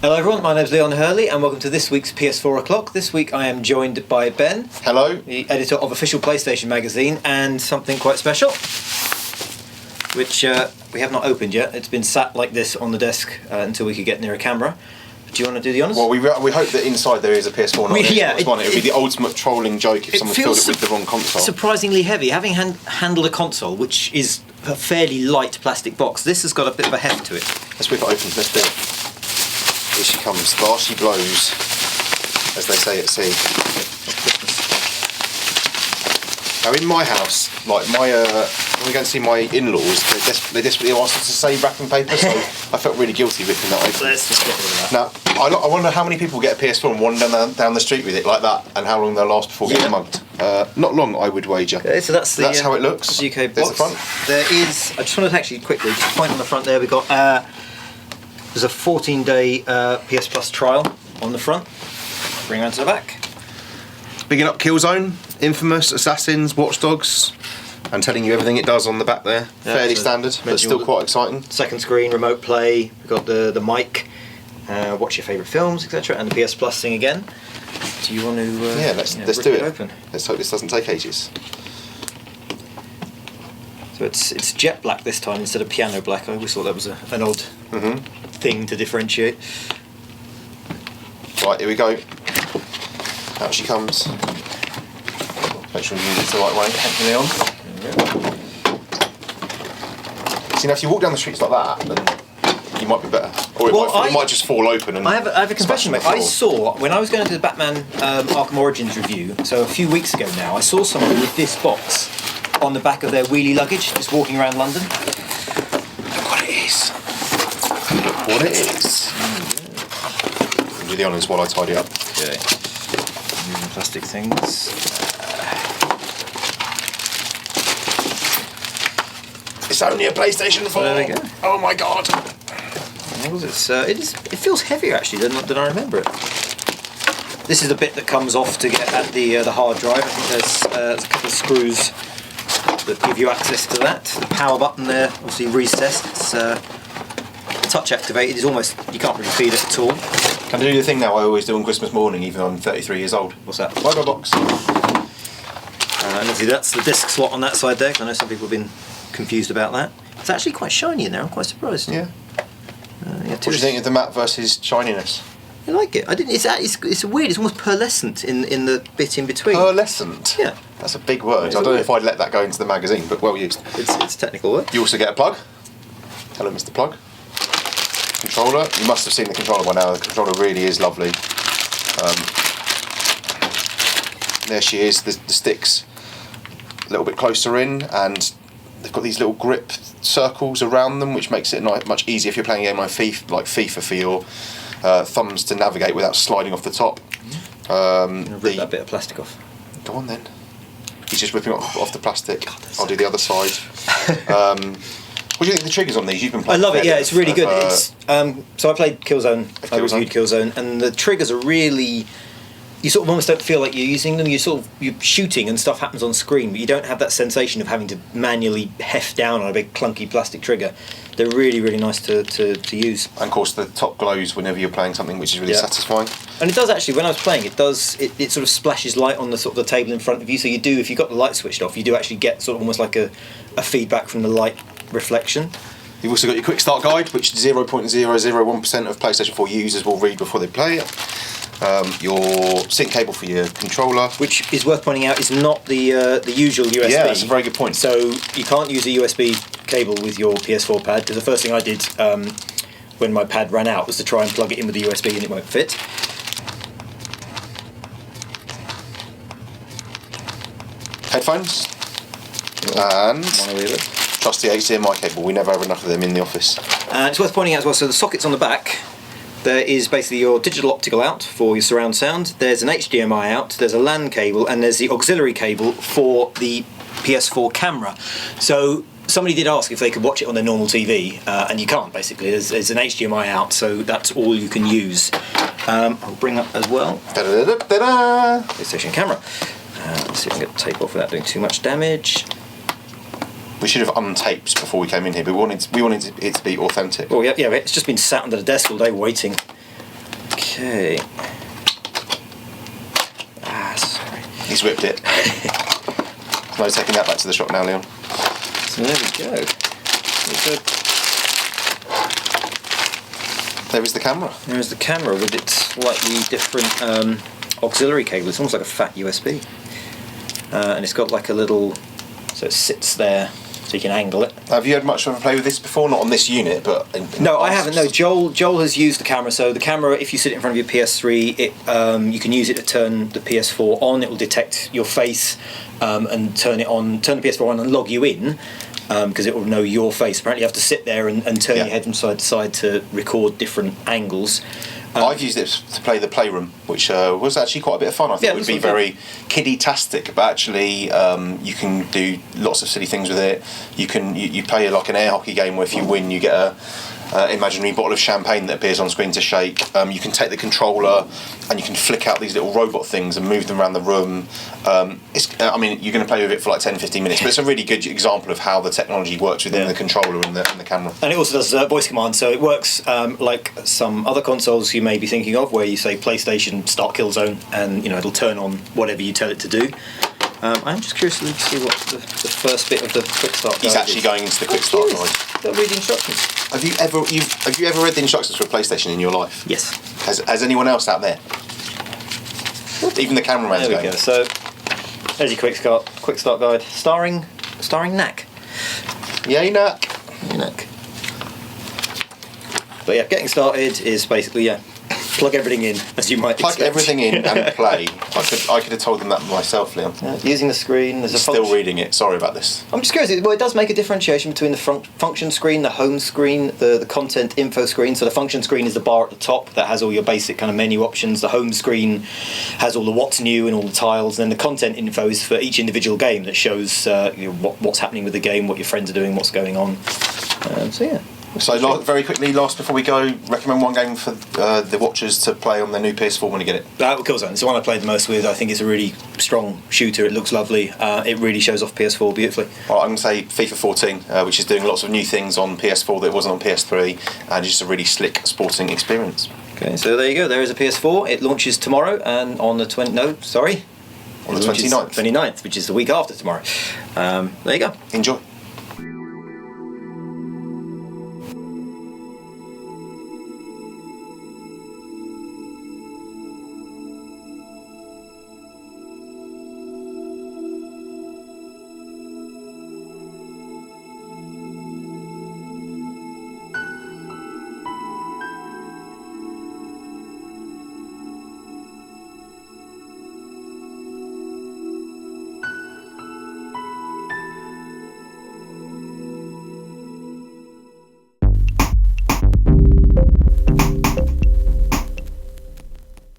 Hello everyone, my name is Leon Hurley and welcome to this week's PS4 O'Clock. This week I am joined by Ben. Hello. The editor of Official PlayStation magazine, and something quite special, which we have not opened yet. It's been sat like this on the desk until we could get near a camera. Do you want to do the honours? Well, we hope that inside there is a PS4, not an Xbox One. It would be the ultimate trolling joke if someone filled it with the wrong console. Surprisingly heavy. Having handled a console, which is a fairly light plastic box, this has got a bit of a heft to it. Let's whip it open, let's do it. Here she comes, fast she blows, as they say at sea. Now in my house, like when we go and see my in-laws, they desperately asked us to save wrapping paper, so I felt really guilty ripping that open. Let's just get rid of that. Now, I wonder how many people get a PS4 and wander down the street with it like that, and how long they'll last before getting mugged. Not long, I would wager. Okay, so that's how it looks. The UK box. There's the front. There is, I just want to actually quickly just point on the front there, we've got, there's a 14-day PS Plus trial on the front. Bring around to the back. Bigging up Killzone, Infamous, Assassins, Watch Dogs, and telling you everything it does on the back there. Yeah, fairly standard, but still quite exciting. Second screen, remote play, we've got the mic, watch your favourite films, etc., and the PS Plus thing again. Do you want to let's do it. Open? Let's hope this doesn't take ages. So it's jet black this time instead of piano black. I always thought that was an odd thing to differentiate. Right, here we go. Out she comes. Make sure you use it the right way. Thank you, Leon. See, now if you walk down the streets like that, then you might be better. Or it might just fall open and I have a confession, mate. I saw, when I was going to do the Batman Arkham Origins review, so a few weeks ago now, I saw someone with this box on the back of their wheelie luggage, just walking around London. Look what it is. Look what it is. Do the honours while I tidy up. Okay. Moving plastic things. It's only a PlayStation 4. There we go. Oh my god. It feels heavier actually than I remember it. This is the bit that comes off to get at the hard drive. I think there's a couple of screws that give you access to that. The power button there, obviously recessed. It's touch activated. It's almost, you can't really feel it at all. Can I do the thing now I always do on Christmas morning, even though I'm 33 years old? What's that? Bye-bye box. And obviously that's the disc slot on that side there. I know some people have been confused about that. It's actually quite shiny in there. I'm quite surprised. Yeah. What do you think of the matte versus shininess? I like it. It's weird. It's almost pearlescent in the bit in between. Pearlescent? Yeah. That's a big word. I don't know if I'd let that go into the magazine, but well used. It's a technical word. You also get a plug. Hello, Mr. Plug. Controller. You must have seen the controller by now. The controller really is lovely. There she is. The stick's a little bit closer in, and they've got these little grip circles around them, which makes it much easier if you're playing a game like FIFA for your thumbs to navigate without sliding off the top. Rip that bit of plastic off. Go on then. He's just ripping off the plastic. God, I'll do the other side. What do you think of the triggers on these? You've been playing. I love it. Yeah, it's really good. It's so I played Killzone. I reviewed Killzone, and the triggers are really. You sort of almost don't feel like you're using them. You're shooting and stuff happens on screen, but you don't have that sensation of having to manually heft down on a big clunky plastic trigger. They're really, really nice to use. And of course, the top glows whenever you're playing something, which is really satisfying. And it does actually. When I was playing, it sort of splashes light on the sort of the table in front of you. So you do, if you've got the light switched off, you do actually get sort of almost like a feedback from the light reflection. You've also got your quick start guide, which 0.001% of PlayStation 4 users will read before they play it. Your sync cable for your controller, which is worth pointing out is not the usual USB. Yeah, that's a very good point. So you can't use a USB cable with your PS4 pad, because the first thing I did when my pad ran out was to try and plug it in with the USB and it won't fit. Headphones and trusty HDMI cable. We never have enough of them in the office. And it's worth pointing out as well, so the sockets on the back, there is basically your digital optical out for your surround sound, there's an HDMI out, there's a LAN cable, and there's the auxiliary cable for the PS4 camera. So somebody did ask if they could watch it on their normal TV, and you can't basically. There's an HDMI out, so that's all you can use. I'll bring up as well PlayStation camera. Let's see if I can get the tape off without doing too much damage. We should have untaped before we came in here, but we wanted it to be authentic. Well, yeah, it's just been sat under the desk all day waiting. Okay. Sorry. He's whipped it. No taking that back to the shop now, Leon. So there we go. There is the camera. There is the camera with its slightly different auxiliary cable. It's almost like a fat USB. And it's got like a little, so it sits there so you can angle it. Have you had much of a play with this before? Not on this unit, but no, I haven't. No, Joel has used the camera. So the camera, if you sit in front of your PS3, you can use it to turn the PS4 on. It will detect your face and turn it on, turn the PS4 on and log you in. Because it will know your face. Apparently you have to sit there and turn your head from side to side to record different angles. I've used it to play the Playroom, which was actually quite a bit of fun. I thought it would be very kiddie-tastic, but actually you can do lots of silly things with it. You play like an air hockey game where if you win you get a imaginary bottle of champagne that appears on screen to shake. You can take the controller and you can flick out these little robot things and move them around the room. I mean, you're going to play with it for like 10-15 minutes, but it's a really good example of how the technology works within the controller and the camera. And it also does voice commands, so it works like some other consoles you may be thinking of, where you say PlayStation, start Killzone, and it'll turn on whatever you tell it to do. I'm just curious to see what the first bit of the quick start guide He's actually going into the quick start guide. Got read the instructions. Have you ever read the instructions for a PlayStation in your life? Yes. Has anyone else out there? Even the cameraman's there we going. go. So there's your quick start guide, starring Knack. Yay, Knack. Knack. But yeah, getting started is basically plug everything in, as you might expect. Plug everything in and play. I could have told them that myself, Leon. Using the screen, there's Still reading it. Sorry about this. I'm just curious. Well, it does make a differentiation between the function screen, the home screen, the content info screen. So the function screen is the bar at the top that has all your basic kind of menu options. The home screen has all the what's new and all the tiles. And then the content info is for each individual game that shows what's happening with the game, what your friends are doing, what's going on. So very quickly, before we go, recommend one game for the watchers to play on their new PS4 when you get it. Killzone. It's the one I played the most with. I think it's a really strong shooter. It looks lovely. It really shows off PS4 beautifully. Well, I'm going to say FIFA 14, which is doing lots of new things on PS4 that it wasn't on PS3, and it's just a really slick sporting experience. Okay, so there you go. There is a PS4. It launches tomorrow, and on the 29th, 29th, which is the week after tomorrow. There you go. Enjoy.